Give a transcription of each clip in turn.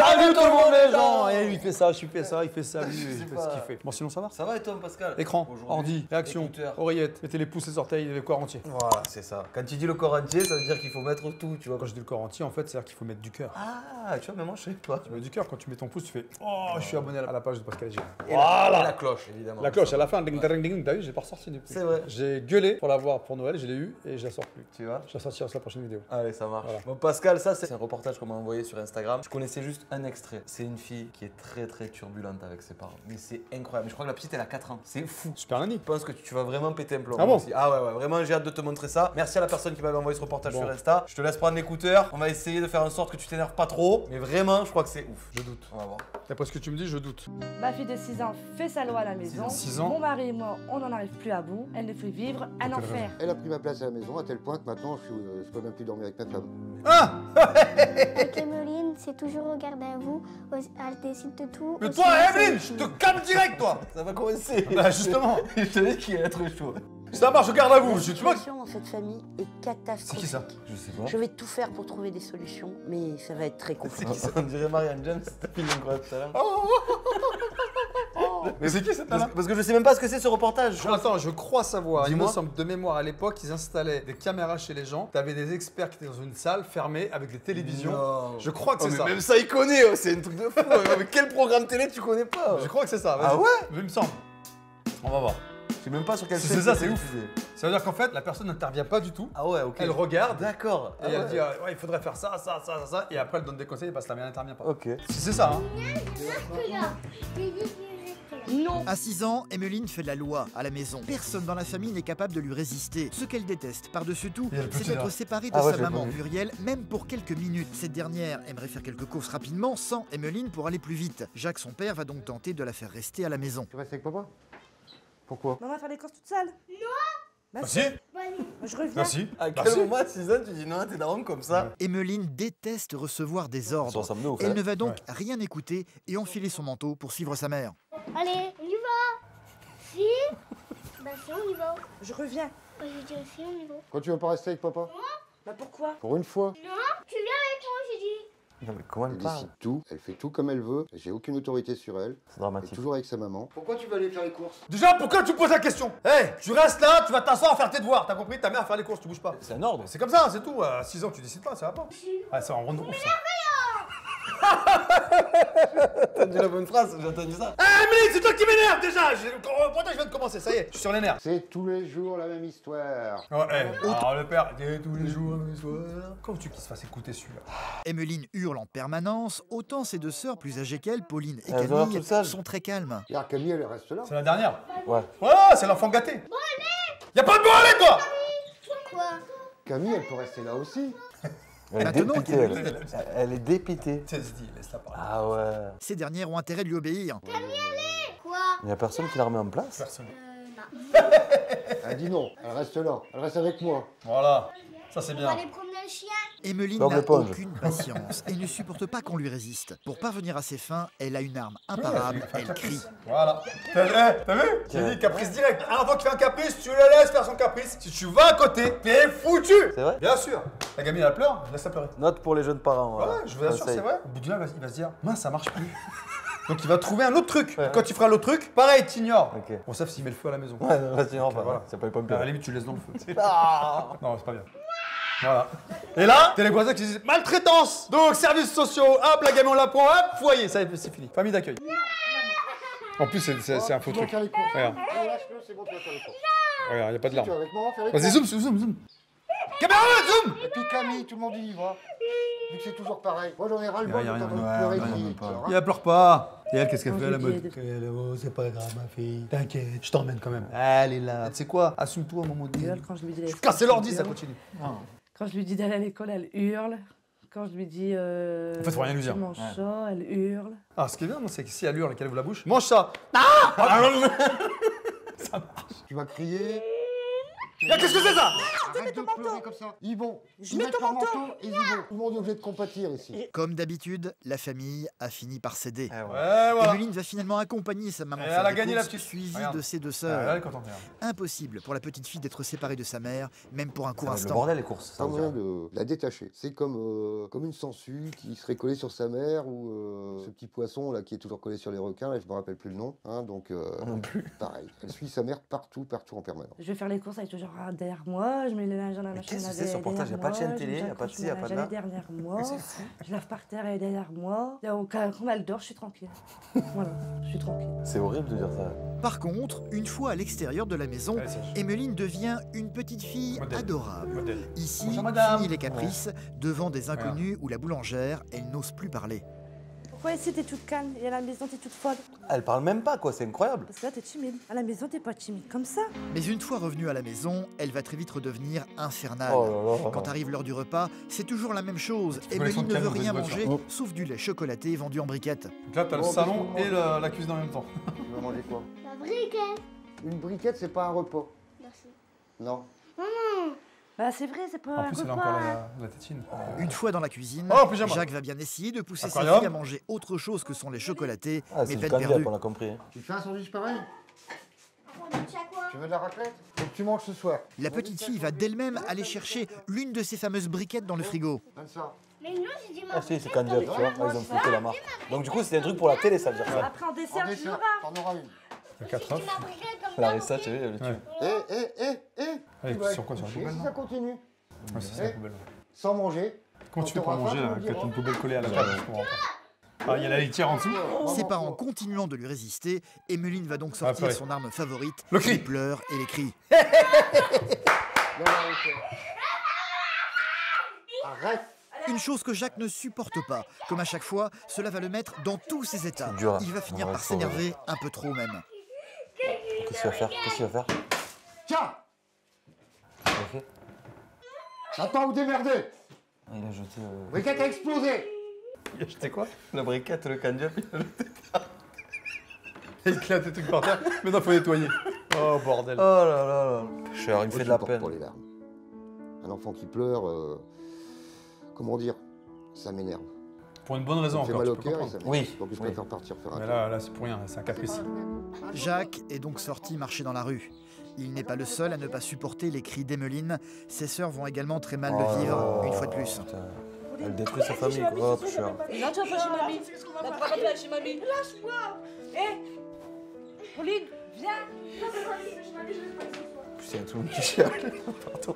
Salut tout le monde les gens. Et lui il fait ça, je fais ça, il fait ça, lui il fait ce qu'il fait. Bon sinon ça va. Ça va et toi Pascal? Écran, ordi, réaction, écouteur. oreillette, mettez les pouces, les orteils, le corps entier. Voilà, c'est ça. Quand tu dis le corps entier, ça veut dire qu'il faut mettre tout, tu vois. Quand je dis le corps entier, en fait, c'est-à-dire qu'il faut mettre du cœur. Ah, tu vois, mais moi je sais pas. Tu mets du cœur, quand tu mets ton pouce, tu fais oh, je suis abonné à la page de Pascal G. Et la cloche, évidemment. La cloche à la fin, ding ding ding, t'as vu, j'ai pas ressorti depuis. C'est vrai. J'ai gueulé pour l'avoir pour Noël, je l'ai eu et je la sors plus. Tu vois. Je la sortirai sur la prochaine vidéo. Allez, ça marche. Voilà. Bon, Pascal, ça c'est un reportage qu'on m'a envoyé sur Instagram. Je connaissais juste un extrait. C'est une fille qui est très turbulente avec ses parents. Mais c'est incroyable. Mais je crois que la petite elle a 4 ans. C'est fou. Super Nani. Je pense que tu vas vraiment péter un plomb. Ah bon aussi. Ah ouais, vraiment j'ai hâte de te montrer ça. Merci à la personne qui m'avait envoyé ce reportage sur Insta. Je te laisse prendre l'écouteur. On va essayer de faire en sorte que tu t'énerves pas trop. Mais vraiment, je crois que c'est ouf. Je doute. On va voir. D'après ce que tu me dis, je doute. Ma fille de 6 ans fait sa loi à la maison. 6 ans. Mon mari et moi, on n'en arrive plus à bout. Elle nous fait vivre un enfer. Elle a pris ma place à la maison à tel point que maintenant je peux même plus dormir avec ma femme. Ah Avec Emeline, c'est toujours regarder à vous, elle décide de tout. Mais aussi toi, bien Evelyne, que- je te calme direct, toi. Ça va commencer. Bah justement, Je te dis qu'il va être chaud. ça marche, je garde à vous. La Tu vois. situation dans cette famille est catastrophique. C'est qui ça? Je sais pas. Je vais tout faire pour trouver des solutions, mais ça va être très C'est compliqué. qui ça? On dirait Marianne James, cette fille incroyable tout à l'heure. Mais c'est qui cette nana? Parce que je sais même pas ce que c'est ce reportage. Attends, je crois savoir. Il me Dis-moi. semble de mémoire à l'époque, ils installaient des caméras chez les gens. T'avais des experts qui étaient dans une salle fermée avec des télévisions. Non. Je crois que Oh, c'est mais ça. même ça, il connaît, oh, c'est un truc de fou. Mais quel programme télé tu connais pas? Je crois que c'est ça. Ah vas-y. ouais? Il me semble. On va voir. Je sais même pas sur quelle C'est chaîne ça, c'est ouf. diffusé. Ça veut dire qu'en fait, la personne n'intervient pas du tout. Ah ouais, ok. Elle regarde D'accord. et elle dit ouais, il faudrait faire ça, ça, ça, ça, ça. Et après, elle donne des conseils parce que la mienne n'intervient pas. Ok. C'est ça, hein. Non. À 6 ans, Emeline fait de la loi à la maison. Personne dans la famille n'est capable de lui résister. Ce qu'elle déteste par-dessus tout, Il y a le petit c'est là. être séparée de Ah ouais, sa je l'ai maman pas vu. Muriel, même pour quelques minutes. Cette dernière aimerait faire quelques courses rapidement sans Emeline pour aller plus vite. Jacques, son père, va donc tenter de la faire rester à la maison. Tu restes avec papa? Pourquoi? Maman va faire les courses toute seule. Non. Bah si. Je reviens. Merci. À Bah, quel si. moment à 6 ans tu dis non, t'es daron comme ça? Emeline déteste recevoir des ordres. Ça ressemble de ouf, Elle hein. ne va donc rien écouter et enfiler son manteau pour suivre sa mère. Allez, on y va. Si. Bah si, on y va. Je reviens. Bah, je dirais si, on y va. Quand tu veux pas rester avec papa? Bah pourquoi? Pour une fois. Non, tu viens avec moi, j'ai dit. Non, mais comment Elle elle parle? décide tout, elle fait tout comme elle veut, j'ai aucune autorité sur elle. C'est Elle est dramatique. toujours avec sa maman. Pourquoi tu vas aller faire les courses? Déjà, pourquoi tu poses la question? Hé, tu restes là, tu vas t'asseoir à faire tes devoirs. T'as compris? Ta mère à faire les courses, tu bouges pas. C'est un ordre. C'est comme ça, c'est tout. À 6 ans, tu décides pas, ça va pas. Ah, ça va en rendre ouf, ça. T'as dit la bonne phrase, j'ai entendu ça. Eh, Emeline, c'est toi qui m'énerve déjà. Le reportage vient de commencer, ça y est, je suis sur les nerfs. C'est tous les jours la même histoire. Oh, alors le père, tous les jours, le soir. Comment tu qu'il se fasse écouter celui-là? Emeline hurle en permanence, autant ses deux sœurs plus âgées qu'elle, Pauline et Elles ont l'air Camille, toutes seules. sont très calmes. Regarde, Camille, elle reste là. C'est la dernière. Ouais. Voilà, c'est l'enfant gâté. Bon allez. Y'a pas de bon allez, toi. Quoi? Camille, elle peut rester là aussi. Elle est Maintenant dépitée, qu'elle elle. Elle est dépitée. Tiens, se dit, laisse-la parler. Ah ouais. Ces dernières ont intérêt de lui obéir. Quoi? Il y a personne qui la remet en place? Personne. Non. Elle dit non, elle reste là, elle reste avec moi. Voilà, ça c'est On bien. va aller promener le chien. Emeline Bob n'a l'éponge. aucune patience et ne supporte pas qu'on lui résiste. Pour parvenir à ses fins, elle a une arme imparable, elle crie. Voilà. T'as vu? J'ai dit caprice direct. Un enfant qui fait un caprice, tu le laisses faire son caprice. Si tu vas à côté, t'es foutu. C'est vrai? Bien sûr. La gamine elle pleure, laisse-la pleurer. Note pour les jeunes parents. Ouais, voilà. je vous assure, Conseil. c'est vrai. Au bout du là, il va se dire, mince, ça marche plus. Donc il va trouver un autre truc. Quand il fera l'autre truc, pareil, t'ignores. Ok. Bon, sauf s'il met le feu à la maison. Ouais, non, vas-y, enfin, voilà. c'est pas les pompiers. À la limite, tu le laisses dans le feu. Non, c'est pas bien. Voilà. Et là, t'as les voisins qui disent maltraitance. Donc, services sociaux, hop, la gamine on la prend, hop, foyer, ça c'est fini. Famille d'accueil. En plus, c'est un faux Tu vas truc. faire les courses. Regarde, Non, lâche-le, c'est bon, tu vas faire les courses. regarde, y a pas de Tu larmes. vas avec moi faire les courses. Vas-y, zoom. Caméra, zoom. Et puis Camille, tout le monde y va. Vu que c'est toujours pareil. Moi j'en ai ras le bol Y a de rien, t'entendre ouais, pleurer ouais, ici. même tu vois. Et elle pleure pas. Et elle, qu'est-ce qu'elle Moi, fait à la je mode? lui dis Oh, c'est pas grave, ma fille. T'inquiète, je t'emmène quand même. Elle est là. Tu sais quoi? Assume-toi à un moment donné. Hurle quand je lui dis Je casser l'ordi, ça continue. Quand je lui dis d'aller à l'école, elle hurle. Quand je lui dis. En fait, faut rien lui dire. Tu manges ça, elle hurle. Ah, ce qui est bien, c'est que si elle hurle et qu'elle ouvre la bouche, mange ça. Tu vas crier. Qu'est-ce que c'est ça? Arrête de pleurer comme ça. Ils vont. Je Ils mets mettent ton leur manteau. et ils y vont. Tout le monde est obligé de compatir ici. Comme d'habitude, la famille a fini par céder. Ah ouais. Ouais, voilà. Emeline va finalement accompagner sa maman Et faire elle a des gagné la courses, petite. suivie Regarde. de ses deux Ah, sœurs. elle est contente, regarde. Impossible pour la petite fille d'être séparée de sa mère, même pour un Ça court va être le instant. bordel les courses. Ça Pas vous moyen dirait. de la détacher. C'est comme une sangsue qui serait collée sur sa mère ou ce petit poisson là qui est toujours collé sur les requins. Et je me rappelle plus le nom. Hein, donc Non plus. pareil. Elle suit sa mère partout en permanence. Je vais faire les courses, elle est toujours derrière moi. Je mets le linge dans la Mais machine qu'est-ce à que c'est, ce laver reportage? derrière Y a pas de chaîne moi, télé, je y a pas de ci, y a mets pas de la là. derrière moi. Mais c'est fou. Je lave par terre, elle est derrière moi. Donc, quand elle dort, je suis tranquille. Voilà, je suis tranquille. C'est horrible de dire ça. Par contre, une fois à l'extérieur de la maison, Allez, sage. Emeline devient une petite fille Modèle. adorable. Modèle. Ici, Bonjour, madame. fini les caprices. Devant des inconnus ou la boulangère, elle n'ose plus parler. Pourquoi ici t'es toute calme et à la maison t'es toute folle? Elle parle même pas quoi, c'est incroyable. Parce que là t'es timide. À la maison t'es pas timide comme ça. Mais une fois revenue à la maison, elle va très vite redevenir infernale. Oh là là. Quand arrive l'heure du repas, c'est toujours la même chose. collection Emeline de ne veut cannes dans rien une manger, voiture. sauf du lait chocolaté vendu en briquettes. Donc là, t'as le Bon, salon qu'est-ce et qu'on la cuisine en même temps. Tu vas manger quoi? La briquette. Une briquette, c'est pas un repas. Merci. Non. Bah c'est vrai, c'est pas En un plus, elle a repas. encore la tétine. Une fois dans la cuisine, Oh, pyjama. Jacques va bien essayer de pousser sa Aquarium. fille à manger autre chose que son lait chocolaté, Ah, c'est mais du peine candy, perdue. on a compris. Tu fais un sandwich pareil? On dit à quoi? Tu veux de la raclette? Faut que tu manges ce soir. La petite fille va d'elle-même aller chercher l'une de ces fameuses briquettes dans le frigo. Donne ça. Mais non, j'ai dit Ah si, c'est candy, tu vois. Ah, ils ont foutu la marque. Donc du coup, c'était un truc pour la télé, ça veut dire ça. Après en En dessert, tu dessert, l'auras. t'en auras une. Il y a 4 œufs. ma briquette comme La ça, Rissa, ok? tu sais, elle le tue. Ouais. Allez, Tu vas sur quoi? Sur la coucher poubelle, si non? ça continue. Ouais, c'est ça, la poubelle. Sans manger. Comment tu fais Quand pour t'auras manger faim, là, tu me quand t'as une diras. poubelle collée à la table? Je comprends pas. Ah, il y a la litière en dessous. Ses parents continuant de lui résister, Emeline va donc sortir purée. son arme favorite, Le cri. les pleurs et les cris. Non, arrête. Une chose que Jacques ne supporte pas. Comme à chaque fois, cela va le mettre dans tous ses états. C'est dur, hein. Il va finir Ouais, par c'est s'énerver un peu trop même. Qu'est-ce qu'il va faire? Qu'est-ce qu'il va faire? Tiens, Il a fait. attends ou démerder. Ah, il a jeté. Briquette a explosé. Il a jeté quoi? La briquette, le candy, il a jeté. Il éclate des trucs par terre. Maintenant, faut nettoyer. Oh, bordel. Oh là là là. Cher, il me fait de la peine. Pour les larmes. Un enfant qui pleure, comment dire, ça m'énerve. Pour une bonne raison Ça me fait encore, mal au tu peux cœur et comprendre. ça m'énerve. Oui, Donc je oui. préfère partir faire un Mais tour. là, c'est pour rien, c'est un caprice. Jacques est donc sorti marcher dans la rue. Il n'est pas le seul à ne pas supporter les cris d'Emeline. Ses sœurs vont également très mal le vivre, une fois de plus. Putain. Elle détruit sa famille, quoi. Oh, cher. Non, tu vas pas chez mamie. On va pas chez mamie. Lâche-moi. Hé Pauline, viens. Putain, tout le monde qui chiale. Pardon.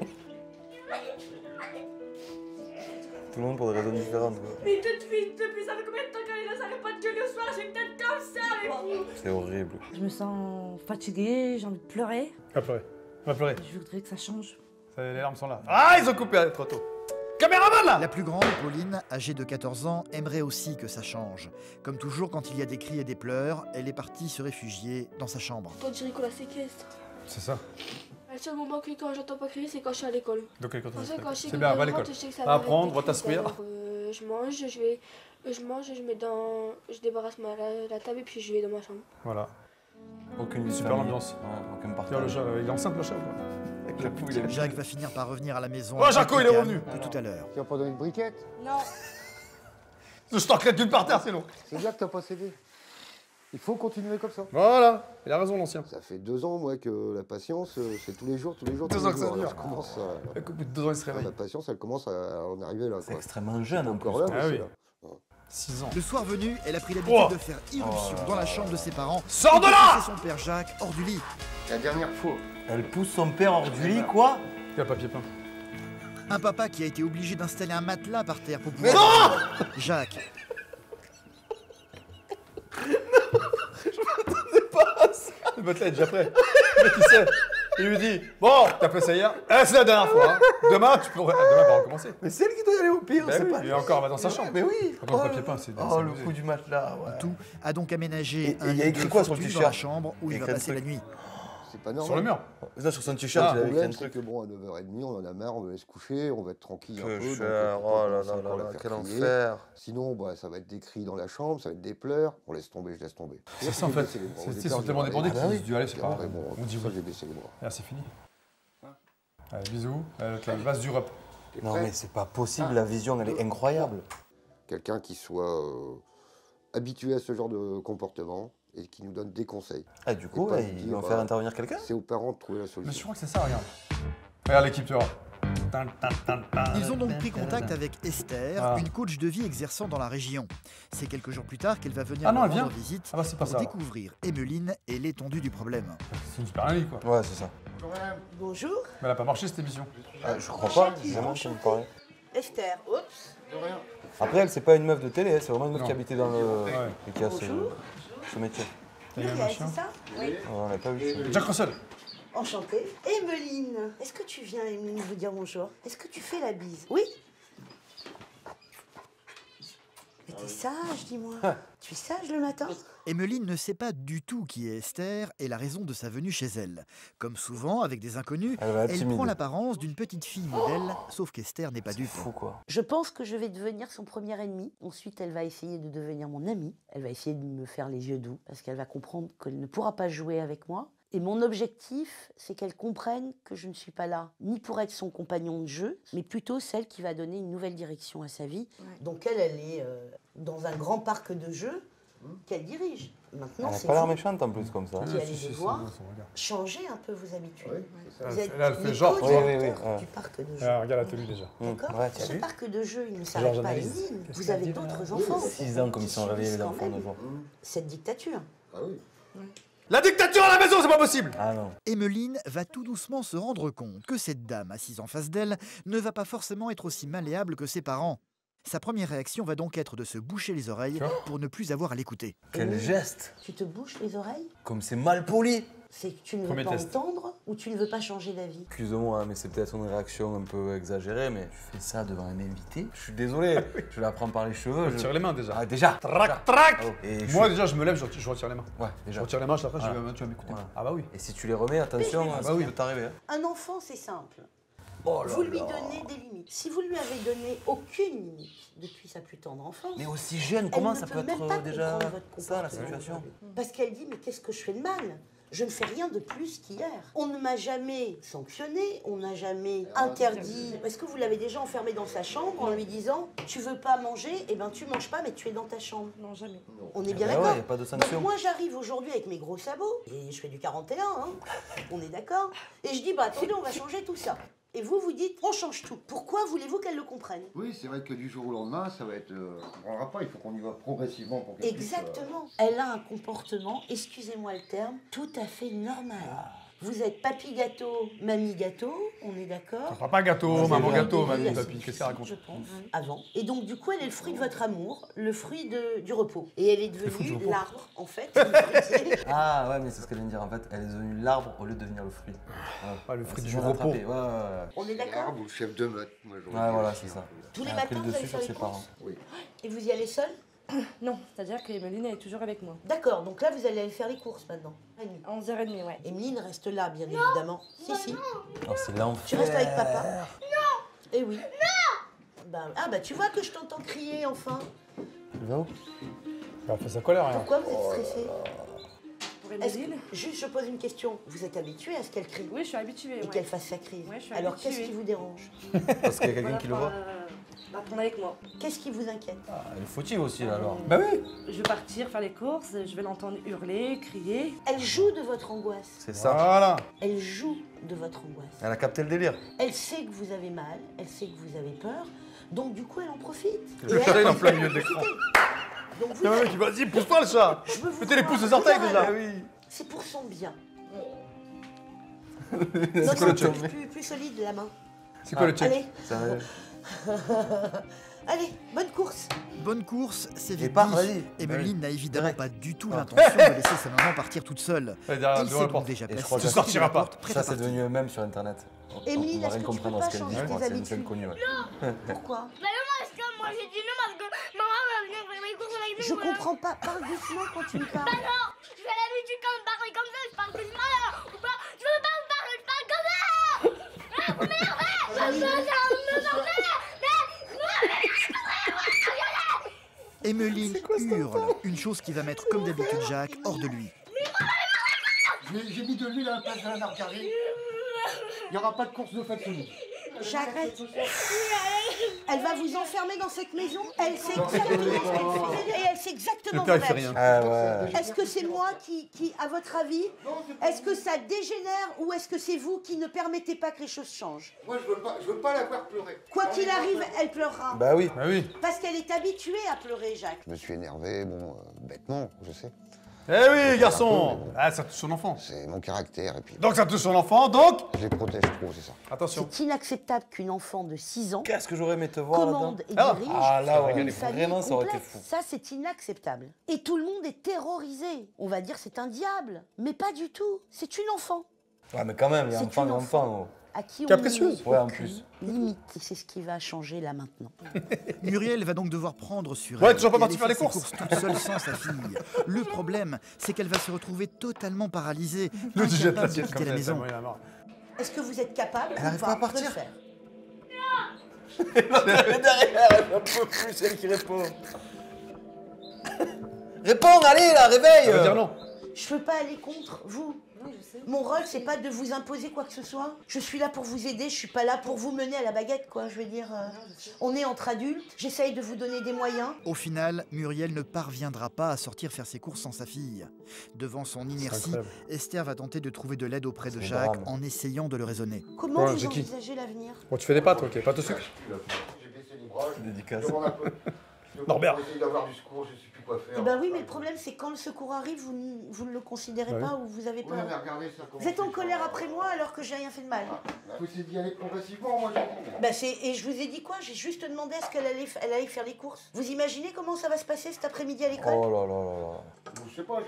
Tout le monde pour des raisons différentes, quoi. Mais depuis ça fait combien de temps qu'elle est là? Ça arrête pas de gueuler au soir. J'ai une tête comme ça avec vous. C'est horrible. Je me sens fatiguée, j'ai envie de pleurer. Va pleurer. Va pleurer. Je voudrais que ça change. Les larmes sont là. Ah, ils ont coupé trop tôt. Caméraman là! La plus grande, Pauline, âgée de 14 ans, aimerait aussi que ça change. Comme toujours, quand il y a des cris et des pleurs, elle est partie se réfugier dans sa chambre. Quand je la séquestre. C'est ça. Le seul moment que quand j'entends pas crier, c'est quand je suis à l'école. Donc, quand Comme ça, quand je sais c'est que bien, quand va à je l'école. rentre, je sais que ça Va va apprendre, arrêter va de t'asseoir. crier. Alors, je mange, je mets dans, je débarrasse la table et puis je vais dans ma chambre. Voilà. Aucune Super famille. l'ambiance. Ouais, aucun Regarde le partage. chat, il est enceinte le chat. quoi. Avec la poule, il est Jacques va finir par revenir à la maison. Oh, Jaco, il est plus revenu. calme que tout à l'heure. Tu vas pas donner une briquette? Non. Je t'enclète d'une par terre sinon. C'est bien que t'as pas cédé. Il faut continuer comme ça. Voilà. Il a raison l'ancien. Ça fait 2 ans, moi, que la patience, c'est tous les jours, tous les jours, 2 tous ans les que ça jours. dure. Alors, je commence à... Au bout de 2 ans, il se réveille. La patience, elle commence à en arriver là. C'est Quoi. extrêmement jeune en plus. Encore là, mais Ah c'est oui. là. 6 ans. Le soir venu, elle a pris l'habitude Oh. de faire irruption dans la chambre de ses parents. Sors de et là! pousser son père Jacques hors du lit. La dernière fois. Elle pousse son père hors du lit, quoi? Il y a le papier peint. Un papa qui a été obligé d'installer un matelas par terre pour pouvoir... Jacques. Le matelas est déjà prêt. Le mec, il sait. Il lui dit, bon, t'as fait ça hier. Eh, c'est la dernière fois. Hein. Demain, tu pourrais. Demain, on va recommencer. Mais c'est elle qui doit y aller au pire, Ben c'est oui, pas. et encore, elle va dans sa chambre. Mais oui. Après, le papier peint, c'est. Oh, le coup du matelas, ouais. Tout a donc aménagé Et un il y a lit écrit de quoi sur le fortune dans la t-shirt? chambre où il va Écrit un passer la truc. nuit. C'est pas normal. Sur le mur. Ça, sur son t-shirt, Ah, il Le avait écrit un problème, c'est truc. que bon, à 9h30, on en a marre, on va aller se coucher, on va être tranquille un Peu peu. cher, donc, oh là commencer là encore à là la là, faire quel crier. enfer. Sinon, bah, ça va être des cris dans la chambre, ça va être des pleurs. On laisse tomber, je laisse tomber. C'est ça en fait. Ils sont tellement débordés Ah bah oui. qu'ils se disent, allez, c'est pas grave. Bon, On dit ça, oui. j'ai baissé les bras. Ah, c'est fini. Allez, bisous. Avec la base du rep. Non mais c'est pas possible, la vision elle est incroyable. Quelqu'un qui soit habitué à ce genre de comportement et qui nous donne des conseils. Ah du coup, Et pas ils dire, vont faire intervenir quelqu'un? C'est aux parents de trouver la Mais je solution. crois que c'est ça, regarde. Regarde l'équipe, tu vois. Ils ont donc pris contact avec Esther, Ah. une coach de vie exerçant dans la région. C'est quelques jours plus tard qu'elle va venir Ah non, leur elle vient. rendre visite Ah bah c'est pas pour ça. découvrir Emmeline et l'étendue du problème. C'est une super amie, quoi. Ouais, c'est ça. Bonjour, Mais elle a pas marché cette émission. Je crois pas, vraiment, ça me paraît. Esther. Oups. Après, elle, c'est pas une meuf de télé, c'est vraiment une meuf Non. qui habitait dans le. Ouais. Et qui a ce Bonjour. métier. Il y a un Muriel, machin. c'est ça? Ouais, on l'a pas vu. Jack Russell. Enchantée. Emmeline, est-ce que tu viens, Emmeline, vous dire bonjour? Est-ce que tu fais la bise? Oui. Mais t'es sage, dis-moi. Tu es sage le matin? Emmeline ne sait pas du tout qui est Esther et la raison de sa venue chez elle. Comme souvent avec des inconnus, Elle va être elle timide. prend l'apparence d'une petite fille modèle, sauf qu'Esther n'est pas C'est dupe. fou quoi. Je pense que je vais devenir son premier ennemi. Ensuite, elle va essayer de devenir mon amie. Elle va essayer de me faire les yeux doux parce qu'elle va comprendre qu'elle ne pourra pas jouer avec moi. Et mon objectif, c'est qu'elle comprenne que je ne suis pas là ni pour être son compagnon de jeu, mais plutôt celle qui va donner une nouvelle direction à sa vie. Donc elle est dans un grand parc de jeux qu'elle dirige. Maintenant, Elle a c'est pas l'air vous méchante en plus comme ça. qui allez Si, devoir c'est bon, son regard. changer un peu vos habitudes. Oui, c'est ça. Vous êtes Là, elle fait les genre. co-directeurs Oui, oui, du parc de jeux. Ah, regarde la tenue déjà. D'accord. Ouais, tu as Ce vu. parc de jeux, il ne Genre s'arrête pas à journaliste. Émile. Qu'est-ce Vous qu'elle avez dit, d'autres là enfants. 6 ans comme ils sont réveillés les Quand enfants même. de jour. Cette dictature. Ah oui. La dictature à la maison, c'est pas possible. Ah non. Emmeline va tout doucement se rendre compte que cette dame assise en face d'elle ne va pas forcément être aussi malléable que ses parents. Sa première réaction va donc être de se boucher les oreilles pour ne plus avoir à l'écouter. Quel geste. Tu te bouches les oreilles? Comme c'est mal poli. C'est que tu ne veux Premier pas test. entendre ou tu ne veux pas changer d'avis? Excuse-moi, hein, mais c'est peut-être une réaction un peu exagérée, mais tu fais ça devant un invité. Je suis désolé, je la prends par les cheveux. Je tire les mains déjà. Ah déjà. Trac, trac. Oh, et Moi déjà, je me lève, je retire les mains. Ouais, Je déjà. retire les mains, je la Voilà. tu vas m'écouter. Voilà. Ah bah oui. Et si tu les remets, attention, Mais je ça vais- peut t'arriver. Hein. Un enfant, c'est simple. Oh là Vous lui là. donnez des limites. Si vous lui avez donné aucune limite depuis sa plus tendre enfance, Mais aussi jeune, elle comment ne ça peut peut même être pas déjà comprendre votre ça la comportement. situation? Parce qu'elle dit, mais qu'est-ce que je fais de mal? Je ne fais rien de plus qu'hier. On ne m'a jamais sanctionné, on n'a jamais interdit. Est-ce que vous l'avez déjà enfermé dans sa chambre en lui disant, tu veux pas manger, eh ben tu manges pas, mais tu es dans ta chambre? Non, jamais. On est bien Bah ouais, d'accord. y a pas de Donc sanction. moi j'arrive aujourd'hui avec mes gros sabots, et je fais du 41, hein. On est d'accord. Et je dis, bah attendez, on va changer tout ça. Et vous, vous dites, on change tout. Pourquoi voulez-vous qu'elle le comprenne? Oui, c'est vrai que du jour au lendemain, ça va être. On prendra pas, il faut qu'on y va progressivement pour qu'elle puisse, Exactement. Elle a un comportement, excusez-moi le terme, tout à fait normal. Vous êtes papy gâteau, mamie gâteau, on est d'accord? Papa gâteau, Vous maman avez gâteau, une mamie vie papy, assez qu'est-ce qu'elle raconte? difficile, je pense, avant. Et donc, du coup, elle est le fruit de votre amour, le fruit du repos. Et elle est fruit du devenue repos. l'arbre, en fait. le fruitier. Ah ouais, mais c'est ce qu'elle vient de dire en fait. Elle est devenue l'arbre au lieu de devenir le fruit. Ouais. Ah, le fruit C'est du bien repos. rattrapé, ouais, ouais. On est d'accord? l'arbre ou le chef de meute. Moi, j'aurais Ouais, dit voilà, aussi, c'est un ça. peu. Tous les Elle a pris matins, le vous allez dessus faire sur les ses parents. courses? Oui. Et vous y allez seul? Non, c'est-à-dire que Emeline elle est toujours avec moi. D'accord, donc là, vous allez aller faire les courses maintenant. À 11h30, ouais. Emeline reste là, bien évidemment. Si, si. Oh, c'est l'enfer. Tu restes avec papa? Non. Eh oui. Non. Ah bah tu vois que je t'entends crier enfin. Tu vas où? Elle fait sa colère, rien. Pourquoi vous êtes stressé? Pour Est-ce Emeline? que, juste je pose une question. Vous êtes habitué à ce qu'elle crie Oui, je suis habituée. et Ouais. qu'elle fasse sa crise? Ouais, je suis Alors habituée. qu'est-ce qui vous dérange? Parce qu'il y a quelqu'un Voilà, qui le voit. Bah, prendre avec moi. Qu'est-ce qui vous inquiète? Ah, elle est fautive aussi là alors. Bah oui. Je vais partir faire les courses, je vais l'entendre hurler, crier. Elle joue de votre angoisse. C'est ça. Voilà. Elle joue de votre angoisse. Elle a capté le délire. Elle sait que vous avez mal, elle sait que vous avez peur, donc du coup elle en profite. Le Et chat, il est elle en plein milieu de l'écran. Donc vous, Il y a un mec qui va dire, pousse-toi le chat. je veux vous Mettez les voir. pouces aux orteils Regarde, déjà. c'est pour son bien. C'est Non, quoi le c'est check? plus solide la main. C'est quoi le check? Allez, Ça va. allez, bonne course. Bonne course, c'est Et vite part, dit. vas-y. Emmeline n'a évidemment Direct. pas du tout l'intention de laisser sa maman partir toute seule. Ouais, derrière, Il devant s'est la donc porte. déjà Et je placé crois à que côté ça de sortira la pas. porte, prêt à Ça, c'est partir. devenu un mème sur internet. Émilie, On va est-ce rien que tu comprendre peux à pas ce qu'elle dit, changer je crois. tes C'est une habitudes? chaîne connue. Ouais. Pourquoi? Parce que moi j'ai dit non parce que maman va venir faire mes courses avec nous. Je comprends pas, parle doucement quand tu me parles. Non, j'ai l'habitude quand me parler comme ça, je parle doucement là. Ou pas, je veux pas me parler, je parle comme ça. Ah, vous m'énervez. Emmeline hurle, une chose qui va mettre comme d'habitude Jacques hors de lui. J'ai mis de l'huile à la place d'un arcari. Il n'y aura pas de course de fête ce midi. J'arrête. Elle va vous enfermer dans cette maison. Elle sait exactement ce qu'elle fait. Et elle sait exactement Le père, il vos fait réactions. rien. Ah ouais. Est-ce que c'est moi qui, à votre avis, est-ce que ça dégénère ou est-ce que c'est vous qui ne permettez pas que les choses changent? Moi, je veux pas la voir pleurer. Quoi qu'il arrive, elle pleurera. Bah oui. Bah oui. Parce qu'elle est habituée à pleurer, Jacques. Je me suis énervé, bon, bêtement, je sais. Eh oui, garçon. Ah, ça touche son enfant. C'est mon caractère, et puis Donc ça touche son enfant, donc... je les protège trop, c'est ça. Attention. C'est inacceptable qu'une enfant de 6 ans Qu'est-ce que j'aurais aimé te voir là-dedans. commande et Ah. dirige Ah là ouais, une famille vraiment ça aurait été complète. fou. Ça, c'est inacceptable. Et tout le monde est terrorisé. On va dire c'est un diable. Mais pas du tout. C'est une enfant. Ouais mais quand même, il y a C'est enfant une et enfant. À qui on Capricieuse. met Ouais, en aucune plus. limite. Et c'est ce qui va changer là maintenant. Muriel va donc devoir prendre sur Ouais, elle. toujours pas et parti aller faire les ses courses. toute seule sans sa fille. Le problème, c'est qu'elle va se retrouver totalement paralysée, Nous, tu jettes incapable de l'assiette quitter comme la ça, maison. ça, il y en a marre. Est-ce que vous êtes capable Elle ou arrive pas pas à de partir. le faire? Derrière, elle n'en peut plus, celle qui répond. Réponds, allez là, réveille. Ça veut dire non. Je peux pas aller contre vous. Mon rôle, c'est pas de vous imposer quoi que ce soit. Je suis là pour vous aider, je suis pas là pour vous mener à la baguette, quoi. Je veux dire, on est entre adultes, j'essaye de vous donner des moyens. Au final, Muriel ne parviendra pas à sortir faire ses courses sans sa fille. Devant son inertie, incroyable. Esther va tenter de trouver de l'aide auprès de C'est Jacques drame. en essayant de le raisonner. Comment Ouais, vous c'est qui envisagez l'avenir? Bon, tu fais des pâtes, ok. Pâtes au sucre. J'ai baissé les bras, Dédicace. je demande un peu. Norbert. Pour essayer d'avoir du secours, je sais plus quoi faire. Eh ben oui, mais le problème, c'est quand le secours arrive, vous ne le considérez Bah oui. pas ou vous avez Oui, pas... mais regardez ça. Vous êtes en colère après moi alors que j'ai rien fait de mal. Il faut essayer d'y aller progressivement, moi j'ai dit. Bah et je vous ai dit quoi? J'ai juste demandé à ce qu'elle allait faire les courses. Vous imaginez comment ça va se passer cet après-midi à l'école? Oh là là là là. Je sais pas,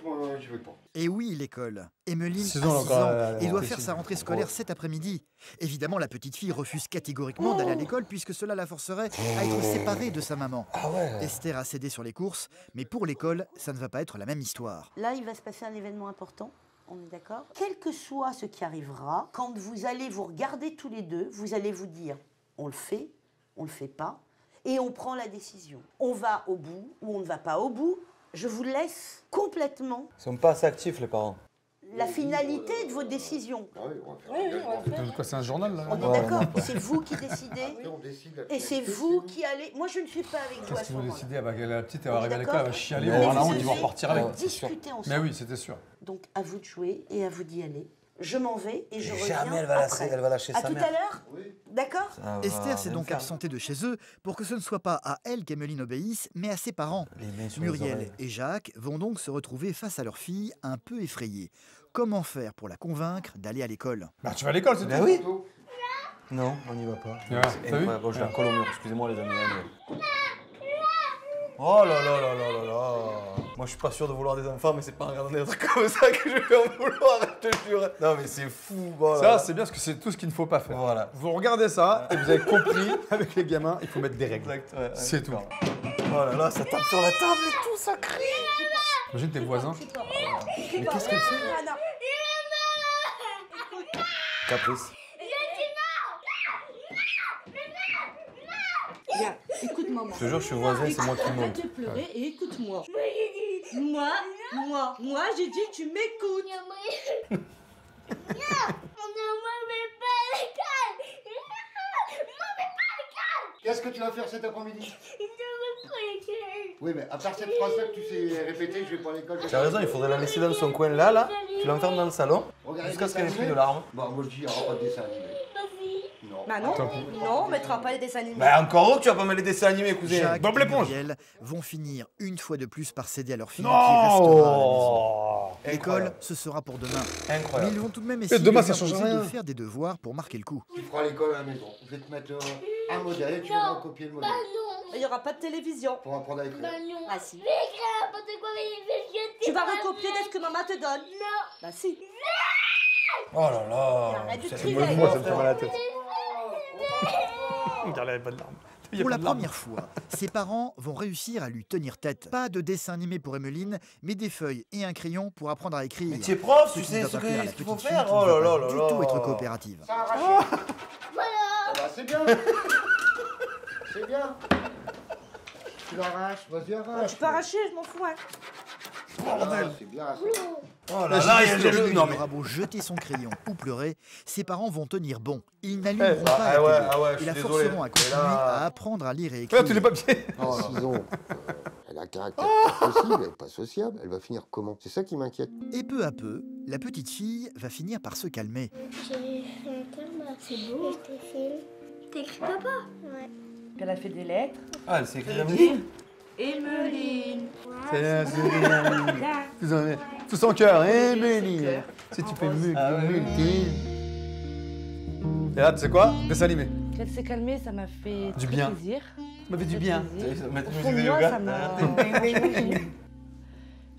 je vais pas. Et oui, l'école. Emmeline a 6 6 ans, ans encore, et doit ouais, faire c'est- sa rentrée scolaire cet après-midi. Évidemment, la petite fille refuse catégoriquement d'aller à l'école puisque cela la forcerait à être séparée de sa maman. Ah ouais. Esther a cédé sur les courses, mais pour l'école, ça ne va pas être la même histoire. Là, il va se passer un événement important. On est d'accord? Quel que soit ce qui arrivera, quand vous allez vous regarder tous les deux, vous allez vous dire on le fait pas, et on prend la décision. On va au bout ou on ne va pas au bout. Je vous laisse complètement Ils sont pas assez actifs les parents. la finalité de vos décisions. Ah oui, on va faire Quoi, c'est un journal, là On est Ouais, d'accord? non. C'est vous qui décidez. on décide. Et c'est vous qui allez. Moi, je ne suis pas avec vous à Qu'est-ce ce qu'ils vont moment-là. décider? Ah bah, la petite, elle va On est arriver à l'école, d'accord? elle va chialer, Mais on va avoir la vous honte, ils vont devez repartir avec. Ouais. c'est sûr. discuter ensemble. Mais oui, c'était sûr. Donc, à vous de jouer et à vous d'y aller. Je m'en vais et je reviens Jamais elle va après. lâcher, elle va lâcher À sa tout mère. à l'heure? Oui. D'accord? Ça va Esther s'est rien donc faire. absentée de chez eux pour que ce ne soit pas à elle qu'Emmeline obéisse, mais à ses parents. Les mains sur les Muriel oreilles. et Jacques vont donc se retrouver face à leur fille un peu effrayée. Comment faire pour la convaincre d'aller à l'école? Bah, tu vas à l'école, c'est Bah tout. oui. Non, on n'y va pas. Ouais, C'est t'as vu? incroyable. Bon, je la colle au mur, excusez-moi les amis. mais- Oh là là là là là là. Moi je suis pas sûr de vouloir des enfants, mais c'est pas en regardant des trucs comme ça que je vais en vouloir, je te jure. Non mais c'est fou. Ça, Voilà. c'est bien parce que c'est tout ce qu'il ne faut pas faire. Voilà. Vous regardez ça et vous avez compris, avec les gamins, il faut mettre des règles. Exact, ouais, C'est tout. d'accord. Oh là là, ça tape sur la table et tout, ça crie. Imagine tes voisins. Mais qu'est-ce qu'elle fait? Caprice. Viens, écoute maman. Je te jure, je suis voisin, c'est moi qui Arrête monte. de pleurer et écoute-moi. Moi, j'ai dit tu m'écoutes. Qu'est-ce que tu vas faire cet après-midi? Oui, mais à part cette phrase-là que tu sais répéter, je vais pas à l'école. Tu as raison, il faudrait la laisser dans son coin là, tu l'enfermes dans le salon, Regardez jusqu'à ce les qu'elle ait dessins plus de animés. larmes. Bah, moi je dis, il n'y aura pas de dessin animé. Non. Bah non, Tant pis. non, on mettra pas les dessins animés. Bah encore heureux que tu vas pas mettre les dessins animés, cousin. Jacques Bob et l'éponge. Muriel vont finir une fois de plus par céder à leur fille qui restera à la maison. Non. L'école, Incroyable. ce sera pour demain. Mais Incroyable. ils vont tout de même essayer demain, de ça lui change imposer rien. de faire des devoirs pour marquer le coup. Tu feras l'école à la maison. Je vais te mettre un modèle et tu vas recopier le modèle. Il n'y aura pas de télévision. Pour apprendre à écrire. Ah si. N'importe quoi, Tu vas recopier de ce que maman te donne. Non. Bah si. Oh là là. Arrête de C'est crier. moi, Moi, ça me fait mal à la tête. Regarde, il n'y a pas de larmes. Il y a Pour pas la de larmes. première fois, ses parents vont réussir à lui tenir tête. Pas de dessin animé pour Emmeline, mais des feuilles et un crayon pour apprendre à écrire. Mais tu es prof, Ce tu qui sais ne va ce pas plaire à la qu'il faut petite fille faire. qui ne Oh va là pas là du là tout là. être coopérative. Ça a arraché. Ah bah, c'est bien. C'est bien. Tu l'arraches, vas-y arrache. Tu peux arracher, je m'en fous. Hein. bordel. C'est bien ça. Oh là là, il y a le... Il aura beau jeter son crayon ou pleurer, ses parents vont tenir bon. Ils n'allumeront pas ah la ouais, télé ah ouais, je et suis la désolé. forceront à continuer à apprendre à lire et écrire. Regarde tous les papiers. Sinon, elle a un caractère pas possible, elle n'est pas sociable. Elle va finir comment? C'est ça qui m'inquiète. Et peu à peu, la petite fille va finir par se calmer. J'ai fait un terme, c'est beau. Je t'ai fait. T'écris papa? Ouais. Elle a fait des lettres. Ah, elle s'est écrit Emeline. Tout son cœur, Emeline. Si tu fais mieux, Et là, tu sais quoi? Dessin animé. Quand elle s'est calmée, ça m'a fait Du très bien. plaisir. Ça m'a fait du bien. Mettre Au musique fond de de moi, yoga. ça m'a...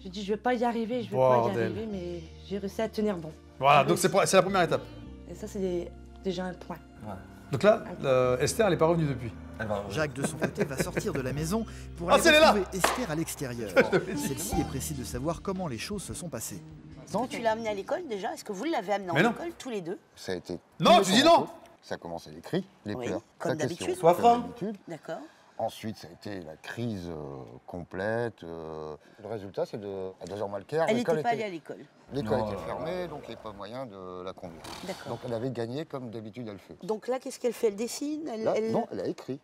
J'ai dit, je vais pas y arriver, je vais pas y Bordel. arriver, mais j'ai réussi à tenir bon. Voilà, donc c'est la première étape. Et ça, c'est déjà un point. Donc là, Esther, elle n'est pas revenue depuis. Jacques, de son côté, va sortir de la maison pour Ah, aller c'est elle est là. retrouver Esther à l'extérieur. Celle-ci est pressée de savoir comment les choses se sont passées. Tu l'as amené à l'école déjà? Est-ce que vous l'avez amené Mais à non. l'école tous les deux? Ça a été. Non, tu dis non. Ça a commencé les cris, les Oui, pleurs. comme la question, d'habitude. Sois comme franc. d'habitude. D'accord. Ensuite, ça a été la crise complète. Le résultat, c'est à 2h moins le quart. Elle l'école n'était pas allée à l'école. L'école Non, était fermée, donc il n'y avait pas moyen de la conduire. D'accord. Donc elle avait gagné comme d'habitude elle fait. Donc là, qu'est-ce qu'elle fait? Elle dessine? Là, non, elle a écrit.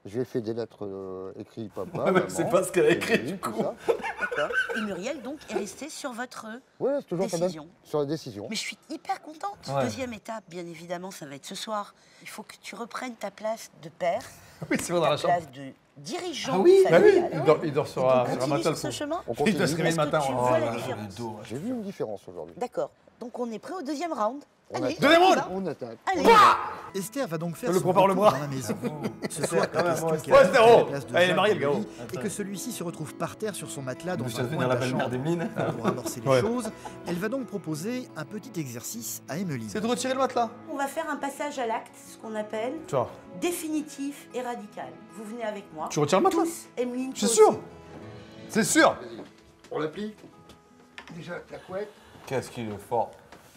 Je lui ai fait des lettres écrites papa, mais maman, c'est pas ce qu'elle a écrit, Emeline, du tout coup. ça. D'accord. Et Muriel, donc, est restée sur votre Ouais, c'est toujours décision. sur la décision. Mais je suis hyper contente. Ouais. Deuxième étape, bien évidemment, ça va être ce soir. Il faut que tu reprennes ta place de père, Oui, c'est vrai, dans ta la chambre. place de dirigeant Ah oui, bah oui. familial. Il dort sur Et un on continue matelas. sur ce chemin. On Il doit se continue. réveiller le Est-ce que matin. tu Oh vois là la là. différence? J'ai vu une différence aujourd'hui. D'accord. Donc on est prêt au deuxième round. On Allez, attaque. Deuxième on y round. va. On attaque. Allez. Esther va donc faire Je le son prends par le retour bras. dans la maison. Ce soir, quand même, question ouais, qu'elle ouais, reste Esther, à la oh. place de Elle est Jacques mariée, et le gars, Louis, et que celui-ci se retrouve par terre sur son matelas dans Je un vais coin devenir de la la belle-mère chambre. d'Emeline. Pour amorcer les Ouais. choses, elle va donc proposer un petit exercice à Emeline. C'est de retirer le matelas. On va faire un passage à l'acte, ce qu'on appelle Tu vois. définitif et radical. Vous venez avec moi. Tu retires le matelas. Tous, Emeline, C'est toi sûr. aussi. C'est sûr. On la plie. Déjà, la couette. Qu'est-ce qu'il est fort.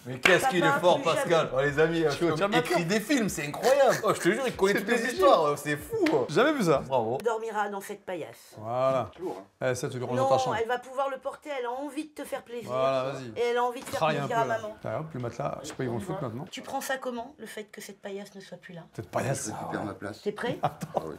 Mais qu'est-ce qu'il Papa, est fort, plus Pascal. Oh, les amis, Tu retiens le écrit des films, c'est incroyable. Oh, je te jure, il connaît toutes les débile. histoires. C'est fou. J'ai jamais vu ça. Bravo. Tu dormiras dans cette paillasse. Voilà. Lourd, hein. Eh, ça, tu le ranges dans ta Non, chambre. elle va pouvoir le porter, elle a envie de te faire plaisir. Voilà, vas-y. Et elle a envie de faire Travaille un plaisir peu. à Là. maman. T'as, hop, le matelas. Je sais pas, ils vont le foutre maintenant. Tu prends ça comment, le fait que cette paillasse ne soit plus là? Peut-être paillasse. Je récupère ma place. T'es prêt? Ah oui.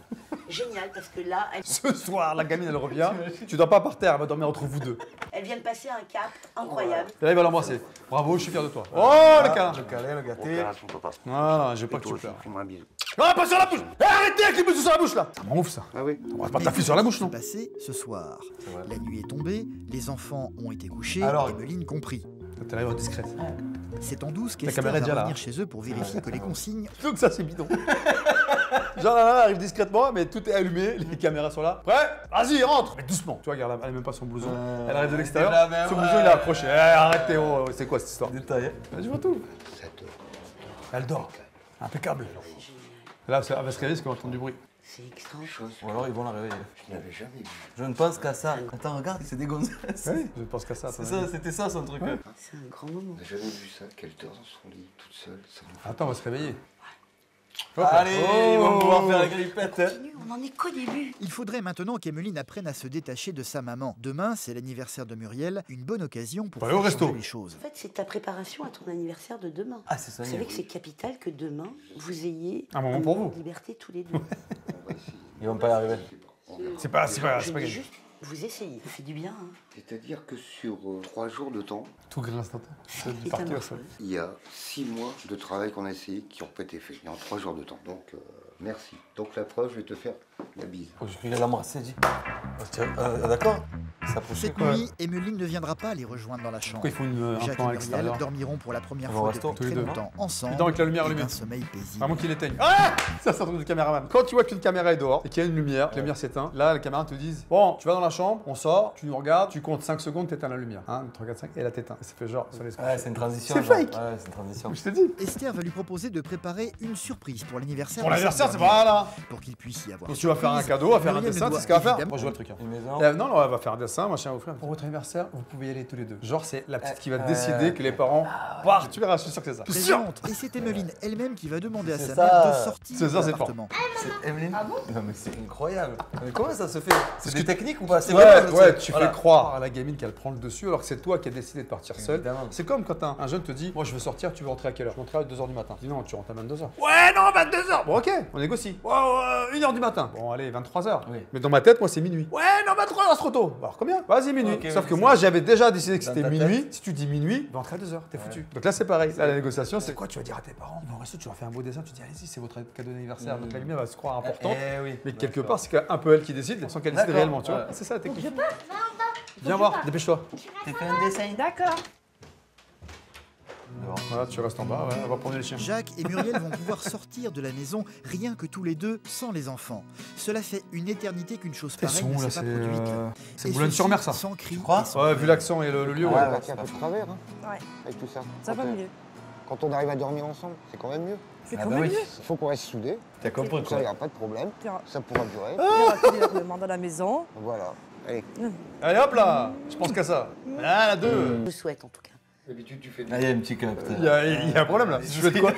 Génial, parce que là, Ce soir, la gamine, elle revient. Tu dors pas par terre, elle va dormir entre vous deux. elle vient de passer un cap incroyable. Et là, il va l'embrasser. Bravo, je suis fier de toi. Oh, le câlin. Le câlin, le gâté. Son papa. Voilà, je veux pas que tu Toi aussi, pleures. fais-moi un bisou. Non, pas sur la bouche. Eh, arrêtez avec les bisous sur la bouche, là. Ça m'en ouf, ça. Ah oui. On va pas ta fille sur la bouche, non? Passé ce soir. vrai. La nuit est tombée, les enfants ont été couchés, Alors- Emeline compris. T'es là, discrète. C'est en douce La qu'Esther caméra est va déjà là, revenir hein. chez eux pour vérifier que les consignes Donc ça, c'est bidon. Genre, là, arrive discrètement, mais tout est allumé, les caméras sont là. Prêt? Vas-y, rentre. Mais doucement. Tu vois, regarde, elle a même pas son blouson. Elle arrive de l'extérieur. déjà, mais Son ouais. blouson, il est accroché. Eh, arrêtez, oh, c'est quoi cette histoire? Détaillé. Je vois tout. 7 Elle dort. Impeccable. Là, elle va se réveiller parce qu'on entend du bruit. C'est extraordinaire. choses. Ou alors ils vont la réveiller. Je n'avais jamais vu. Je ne pense qu'à ça. Attends, regarde, c'est des gonzesses. Oui, je pense qu'à ça. C'est ça, c'était ça son truc. C'est un grand moment. On n'a jamais vu ça, qu'elle dort dans son lit, toute seule, sans nous. Attends, on va se réveiller. Allez, ils vont pouvoir Oh. faire la grippette. hein. Continue, on en est qu'au début. Il faudrait maintenant qu'Emeline apprenne à se détacher de sa maman. Demain, c'est l'anniversaire de Muriel, une bonne occasion pour Faut aller au faire resto. changer les choses. En fait, c'est ta préparation à ton anniversaire de demain. Ah, c'est ça. Vous savez que c'est capital que demain, vous ayez Un moment pour vous. de liberté tous les deux. On va essayer. Ils vont pas y arriver. On verra. C'est pas Je dis gagné. juste, vous essayez. Ça fait du bien. Hein. C'est-à-dire que sur 3 jours de temps, Tout grince instantané. C'est de Et partir, t'amorces. ça. il y a 6 mois de travail qu'on a essayé qui n'ont pas été faits. Et en 3 jours de temps. Donc, merci. Donc, la preuve, je vais te faire la bise. Oh, j'ai cru qu'elle l'embrasser, dis. D'accord. S'approcher Cette quoi. nuit, Emeline ne viendra pas les rejoindre dans la chambre. Pourquoi il faut un Jacques plan à et Muriel l'extérieur? dormiront pour la première On va au fois resto, depuis tous les très deux. longtemps ensemble. Il dort avec la lumière et allumée. d'un sommeil paisible. Avant qu'il éteigne. Ah, ça, c'est un truc du caméraman. Quand tu vois qu'une caméra est dehors et qu'il y a une lumière, que la lumière s'éteint, là, les caméras te disent bon, tu vas dans la chambre, on sort, tu nous regardes, tu comptes 5 secondes, t'éteins la lumière. 1, 2, 3, 4, 5, et là t'éteins. Et ça fait genre, ça laisse Ouais, c'est une transition. C'est genre. fake. Ouais, c'est une transition. Je t'ai dit. Esther va lui proposer de préparer une surprise pour l'anniversaire. Pour de l'anniversaire, sa c'est dernière, voilà. Pour qu'il puisse y avoir. Donc tu vas faire un cadeau, à faire un Muriel dessin, ne c'est ce qu'elle va faire. doit Moi, je vois le truc. Hein. Une maison. Non, non, elle va faire un dessin. ça, moi je tiens à vous offrir. Pour votre anniversaire, vous pouvez y aller tous les deux. Genre, c'est la petite qui va décider que les parents partent. Tu verras, je suis sûr que c'est ça. Plaisante. Et c'est Emeline elle-même qui va demander à sa ça. mère de sortir C'est de ça, c'est l'appartement. C'est Emeline. Ah bon? Non mais c'est incroyable. Mais comment ça se fait? C'est des techniques ou pas? C'est Ouais, vrai, ouais, tu voilà. fais croire à la gamine qu'elle prend le dessus alors que c'est toi qui as décidé de partir seul. Évidemment. C'est comme quand un jeune te dit, moi je veux sortir, tu veux rentrer à quelle heure? Je rentrerai à 2h du matin. Je dis non, tu rentres à 22h. Ouais, non, 22h. Bon, ok, on négocie. Ouais, 1h du matin. Bon, allez, 23h. Oui. Mais dans ma tête, moi c'est minuit. Ouais, non, 23h, c'est trop tôt. Bah, alors combien? Vas-y, minuit. Ok, Sauf oui, que c'est moi j'avais déjà décidé que dans c'était ta minuit. tête. Si tu dis minuit, va rentrer à 2h, t'es foutu. Donc là c'est pareil. Là, la négociation, c'est quoi? Tu vas dire à tes parents, ils vont rester, tu leur fais un beau dessin, tu dis allez-y, c'est votre cadeau d'anniversaire. Donc la gamine va se croire importante. Eh oui. Mais quelque part, c'est un peu elle qui décide sans qu'elle décide D'accord, réellement, tu vois. ouais. C'est ça la technique. Je pars. Viens voir, dépêche-toi. T'as fait un dessin. D'accord. Voilà, tu restes en bas, ouais, on va promener les chiens. Jacques et Muriel vont pouvoir sortir de la maison rien que tous les deux sans les enfants. Cela fait une éternité qu'une chose Elles pareille sont ne où là? s'est pas produite. C'est Et Boulogne-sur-Mer ceci ça. Sans cri. crois et sans Ouais, pleurs. vu l'accent et le lieu, ouais. Ouais, c'est un peu de travers, hein, Ouais. avec tout ça. Ça va mieux. Quand on arrive à dormir ensemble, c'est quand même mieux. C'est Ah quand bah même oui. mieux. Il faut qu'on reste soudés, T'as compris comme ça il n'y quoi? aura pas de problème, Tiens. ça pourra durer. Il y aura plus d'énervement dans la maison. Voilà. Allez. Allez hop là, je pense qu'à ça. Ah la 2. Je le souhaite en tout cas. D'habitude, tu fais Ah, il y a un petit capteur. Il y a un problème là. Je fais de quoi?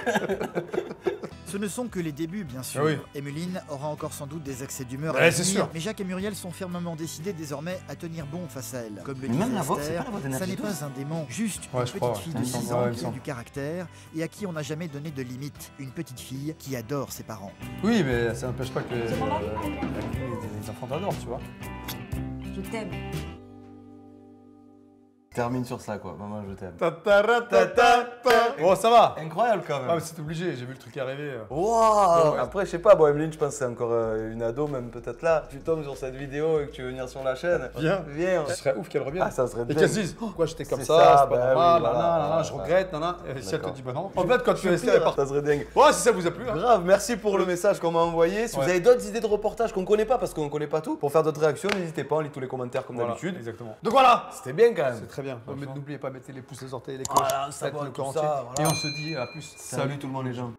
Ce ne sont que les débuts, bien sûr. Ah oui. Emeline aura encore sans doute des accès d'humeur Ouais, à c'est venir, sûr. mais Jacques et Muriel sont fermement décidés désormais à tenir bon face à elle. Comme le Mais disait même la voix, c'est Esther, pas la voix ça d'Énergie n'est 12. pas un démon, juste Ouais, une je petite crois, fille ouais. de Il me 6 semble, ans ouais, il me qui a semble. du caractère et à qui on n'a jamais donné de limite. Une petite fille qui adore ses parents. Oui, mais ça n'empêche pas que C'est mon mari. les enfants t'adorent, tu vois. Je t'aime. Termine sur ça quoi. Maman, je t'aime. Bon, ça va. Incroyable quand Ah, même. mais c'est obligé, j'ai vu le truc arriver. Waouh! Ouais. Après, je sais pas, bon, Emeline, je pense que c'est encore une ado, même peut-être là. Tu tombes sur cette vidéo et que tu veux venir sur la chaîne. Viens. Viens. Ce serait ouf qu'elle revienne. Ah, ça serait Et bien. qu'elle se dise, pourquoi j'étais comme C'est ça, ça, c'est pas bah normal, oui, voilà, nanana, je voilà. regrette, nanana. Et si elle te D'accord. dit, bah non. En fait, quand tu essaies, elle part. Ça serait dingue. Ouais, si ça vous a plu. Hein. Grave, merci pour le message qu'on m'a envoyé. Si Ouais. vous avez d'autres idées de reportages qu'on connaît pas, parce qu'on connaît pas tout, pour faire d'autres réactions, n'hésitez pas, on lit tous les commentaires comme Voilà, d'habitude. exactement. Donc voilà. C'était bien quand même. C'est très bien. Franchement. N'oubliez pas, mettez les pouces, les orteils, les cloches, Voilà, ça faites va, le tout cœur ça, entier. voilà. Et on se dit à plus. Salut tout le monde les gens.